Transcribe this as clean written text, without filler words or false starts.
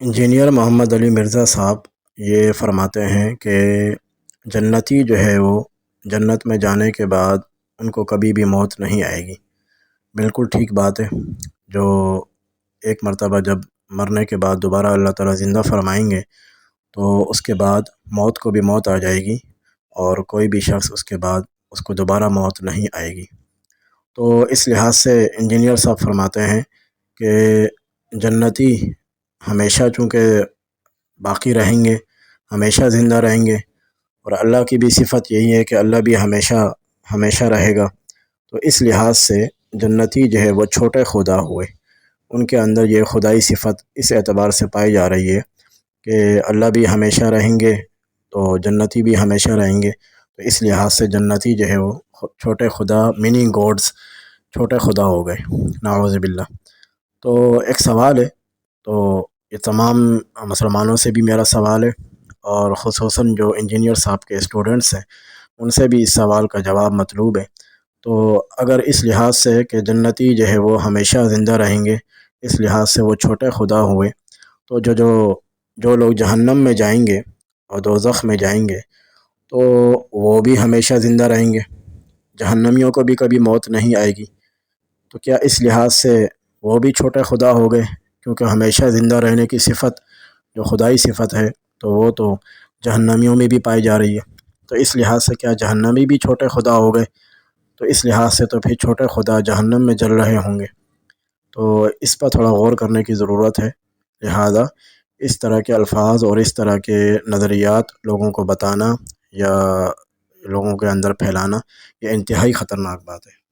Engineer محمد علی مرزا صاحب یہ فرماتے ہیں کہ جنتی جو ہے وہ جنت میں جانے کے بعد ان کو کبھی بھی موت نہیں آئے گی۔ بالکل ٹھیک بات ہے۔ جو ایک مرتبہ جب مرنے کے بعد دوبارہ اللہ تعالیٰ زندہ فرمائیں گے تو اس کے بعد موت کو بھی موت آ جائے گی، اور کوئی بھی شخص اس کے بعد اس کو دوبارہ موت نہیں آئے گی۔ تو اس لحاظ سے انجینئر صاحب فرماتے ہیں کہ جنتی ہمیشہ چونکہ باقی رہیں گے، ہمیشہ زندہ رہیں گے، اور اللہ کی بھی صفت یہی ہے کہ اللہ بھی ہمیشہ ہمیشہ رہے گا۔ تو اس لحاظ سے جنتی جو ہے وہ چھوٹے خدا ہوئے، ان کے اندر یہ خدائی صفت اس اعتبار سے پائی جا رہی ہے کہ اللہ بھی ہمیشہ رہیں گے تو جنتی بھی ہمیشہ رہیں گے۔ تو اس لحاظ سے جنتی جو ہے وہ چھوٹے خدا، منی گوڈز، چھوٹے خدا ہو گئے، نعوذ باللہ۔ تو ایک سوال ہے، تو یہ تمام مسلمانوں سے بھی میرا سوال ہے، اور خصوصاً جو انجینئر صاحب کے اسٹوڈنٹس ہیں ان سے بھی اس سوال کا جواب مطلوب ہے۔ تو اگر اس لحاظ سے کہ جنتی جو ہے وہ ہمیشہ زندہ رہیں گے، اس لحاظ سے وہ چھوٹے خدا ہوئے، تو جو لوگ جہنم میں جائیں گے اور دوزخ میں جائیں گے تو وہ بھی ہمیشہ زندہ رہیں گے، جہنمیوں کو بھی کبھی موت نہیں آئے گی۔ تو کیا اس لحاظ سے وہ بھی چھوٹے خدا ہو گئے؟ کیونکہ ہمیشہ زندہ رہنے کی صفت جو خدائی صفت ہے تو وہ تو جہنمیوں میں بھی پائی جا رہی ہے۔ تو اس لحاظ سے کیا جہنمی بھی چھوٹے خدا ہو گئے؟ تو اس لحاظ سے تو پھر چھوٹے خدا جہنم میں جل رہے ہوں گے۔ تو اس پر تھوڑا غور کرنے کی ضرورت ہے، لہذا اس طرح کے الفاظ اور اس طرح کے نظریات لوگوں کو بتانا یا لوگوں کے اندر پھیلانا یہ انتہائی خطرناک بات ہے۔